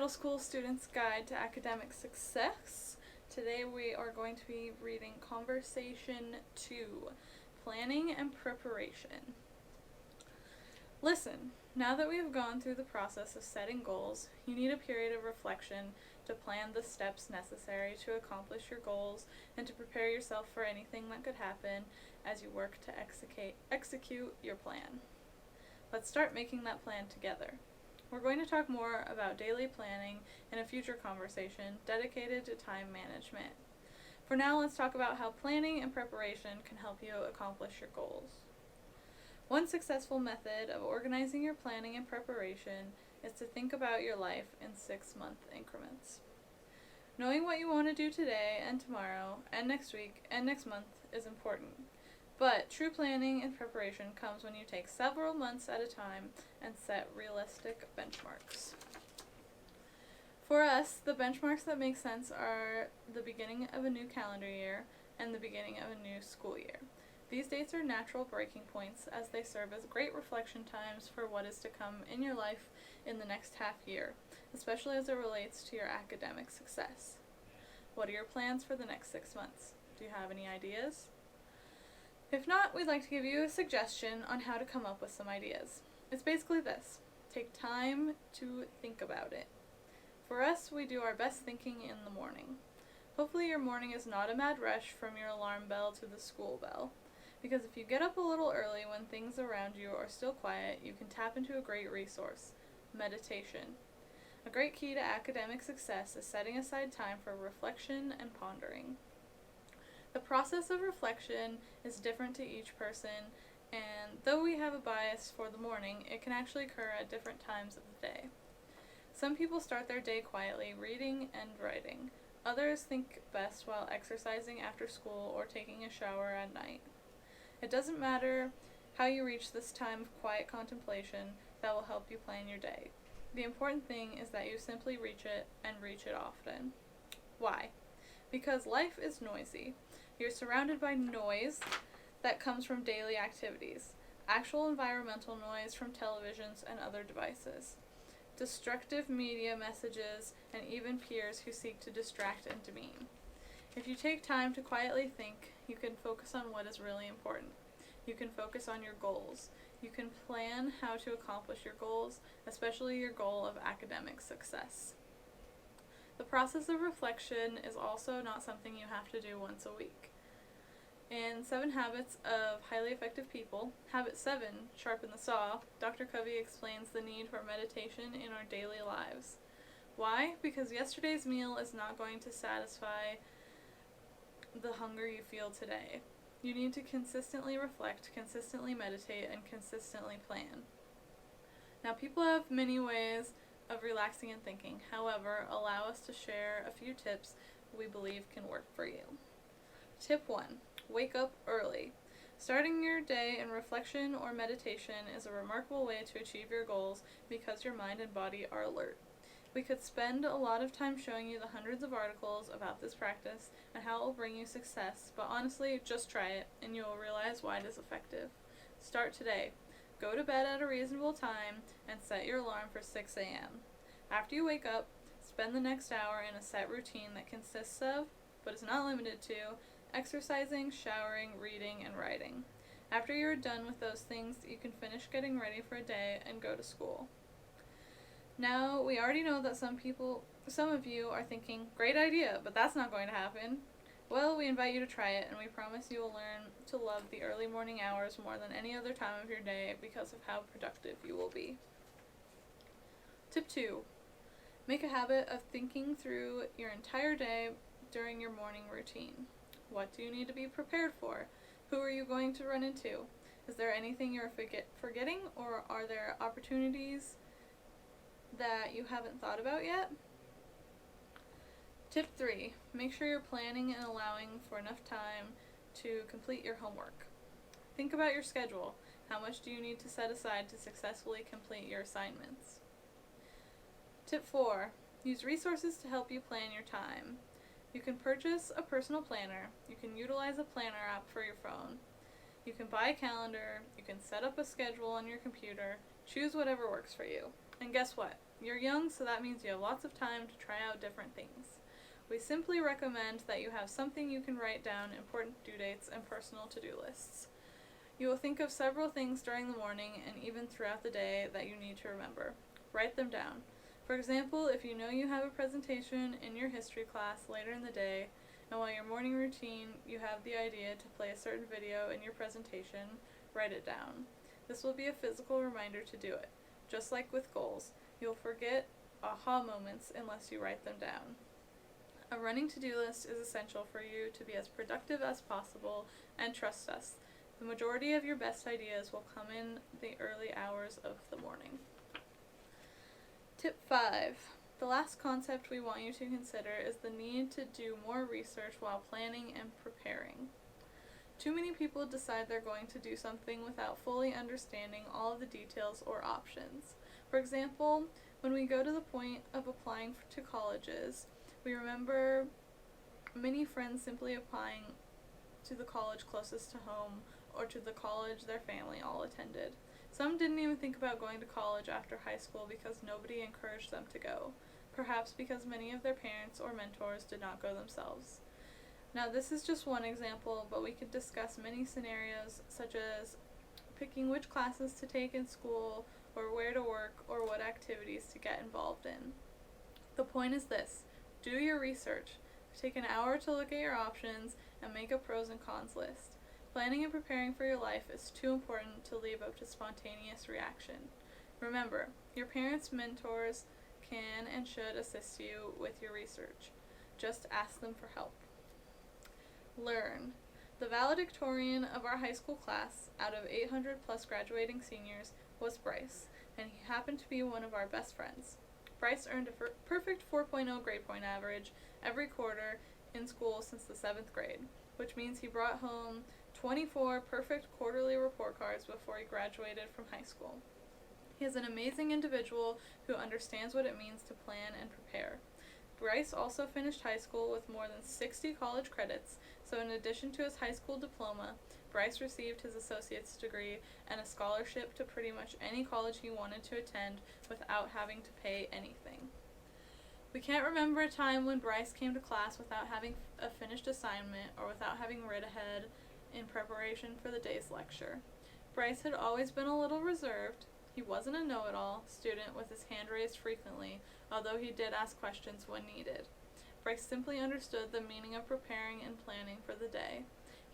Middle School Student's Guide to Academic Success. Today we are going to be reading Conversation 2, Planning and Preparation. Listen, now that we have gone through the process of setting goals, you need a period of reflection to plan the steps necessary to accomplish your goals and to prepare yourself for anything that could happen as you work to execute your plan. Let's start making that plan together. We're going to talk more about daily planning in a future conversation dedicated to time management. For now, let's talk about how planning and preparation can help you accomplish your goals. One successful method of organizing your planning and preparation is to think about your life in 6-month increments. Knowing what you want to do today and tomorrow and next week and next month is important. But true planning and preparation comes when you take several months at a time and set realistic benchmarks. For us, the benchmarks that make sense are the beginning of a new calendar year and the beginning of a new school year. These dates are natural breaking points as they serve as great reflection times for what is to come in your life in the next half year, especially as it relates to your academic success. What are your plans for the next 6 months? Do you have any ideas? If not, we'd like to give you a suggestion on how to come up with some ideas. It's basically this: take time to think about it. For us, we do our best thinking in the morning. Hopefully your morning is not a mad rush from your alarm bell to the school bell, because if you get up a little early when things around you are still quiet, you can tap into a great resource: meditation. A great key to academic success is setting aside time for reflection and pondering. The process of reflection is different to each person, and though we have a bias for the morning, it can actually occur at different times of the day. Some people start their day quietly reading and writing. Others think best while exercising after school or taking a shower at night. It doesn't matter how you reach this time of quiet contemplation that will help you plan your day. The important thing is that you simply reach it and reach it often. Why? Because life is noisy. You're surrounded by noise that comes from daily activities, actual environmental noise from televisions and other devices, destructive media messages, and even peers who seek to distract and demean. If you take time to quietly think, you can focus on what is really important. You can focus on your goals. You can plan how to accomplish your goals, especially your goal of academic success. The process of reflection is also not something you have to do once a week. In 7 Habits of Highly Effective People, Habit 7, Sharpen the Saw, Dr. Covey explains the need for meditation in our daily lives. Why? Because yesterday's meal is not going to satisfy the hunger you feel today. You need to consistently reflect, consistently meditate, and consistently plan. Now, people have many ways of relaxing and thinking. However, allow us to share a few tips we believe can work for you. Tip 1. Wake up early. Starting your day in reflection or meditation is a remarkable way to achieve your goals because your mind and body are alert. We could spend a lot of time showing you the hundreds of articles about this practice and how it will bring you success, but honestly, just try it and you will realize why it is effective. Start today. Go to bed at a reasonable time and set your alarm for 6 a.m. After you wake up, spend the next hour in a set routine that consists of, but is not limited to, exercising, showering, reading, and writing. After you are done with those things, you can finish getting ready for a day and go to school. Now, we already know that some of you are thinking, great idea, but that's not going to happen. Well, we invite you to try it, and we promise you will learn to love the early morning hours more than any other time of your day because of how productive you will be. Tip 2. Make a habit of thinking through your entire day during your morning routine. What do you need to be prepared for? Who are you going to run into? Is there anything you're forgetting, or are there opportunities that you haven't thought about yet? Tip 3. Make sure you're planning and allowing for enough time to complete your homework. Think about your schedule. How much do you need to set aside to successfully complete your assignments? Tip 4. Use resources to help you plan your time. You can purchase a personal planner. You can utilize a planner app for your phone. You can buy a calendar. You can set up a schedule on your computer. Choose whatever works for you. And guess what? You're young, so that means you have lots of time to try out different things. We simply recommend that you have something you can write down important due dates and personal to-do lists. You will think of several things during the morning and even throughout the day that you need to remember. Write them down. For example, if you know you have a presentation in your history class later in the day, and while your morning routine you have the idea to play a certain video in your presentation, write it down. This will be a physical reminder to do it. Just like with goals, you'll forget aha moments unless you write them down. A running to-do list is essential for you to be as productive as possible, and trust us, the majority of your best ideas will come in the early hours of the morning. Tip 5. The last concept we want you to consider is the need to do more research while planning and preparing. Too many people decide they're going to do something without fully understanding all of the details or options. For example, when we go to the point of applying to colleges, we remember many friends simply applying to the college closest to home or to the college their family all attended. Some didn't even think about going to college after high school because nobody encouraged them to go, perhaps because many of their parents or mentors did not go themselves. Now, this is just one example, but we could discuss many scenarios such as picking which classes to take in school, or where to work, or what activities to get involved in. The point is this: do your research. Take an hour to look at your options and make a pros and cons list. Planning and preparing for your life is too important to leave up to spontaneous reaction. Remember, your parents' mentors can and should assist you with your research. Just ask them for help. Learn. The valedictorian of our high school class, out of 800 plus graduating seniors, was Bryce, and he happened to be one of our best friends. Bryce earned a perfect 4.0 grade point average every quarter in school since the 7th grade, which means he brought home 24 perfect quarterly report cards before he graduated from high school. He is an amazing individual who understands what it means to plan and prepare. Bryce also finished high school with more than 60 college credits, so in addition to his high school diploma, Bryce received his associate's degree and a scholarship to pretty much any college he wanted to attend without having to pay anything. We can't remember a time when Bryce came to class without having a finished assignment or without having read ahead in preparation for the day's lecture. Bryce had always been a little reserved. He wasn't a know-it-all student with his hand raised frequently, although he did ask questions when needed. Bryce simply understood the meaning of preparing and planning for the day.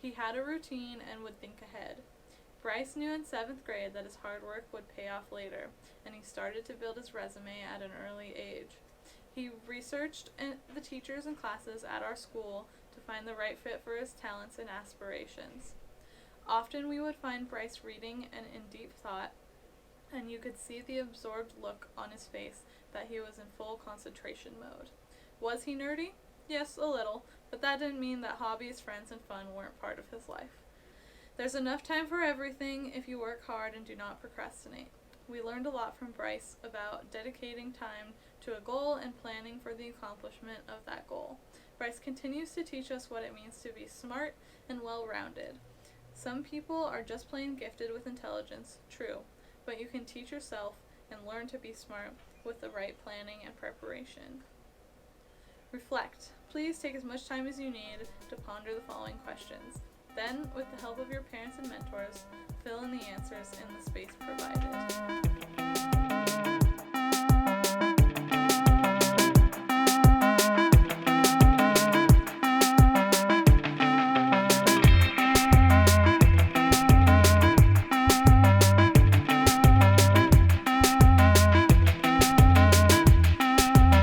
He had a routine and would think ahead. Bryce knew in 7th grade that his hard work would pay off later, and he started to build his resume at an early age. He researched the teachers and classes at our school to find the right fit for his talents and aspirations. Often we would find Bryce reading and in deep thought, and you could see the absorbed look on his face that he was in full concentration mode. Was he nerdy? Yes, a little, but that didn't mean that hobbies, friends, and fun weren't part of his life. There's enough time for everything if you work hard and do not procrastinate. We learned a lot from Bryce about dedicating time to a goal and planning for the accomplishment of that goal. Bryce continues to teach us what it means to be smart and well-rounded. Some people are just plain gifted with intelligence, true, but you can teach yourself and learn to be smart with the right planning and preparation. Reflect. Please take as much time as you need to ponder the following questions. Then, with the help of your parents and mentors, fill in the answers in the space provided.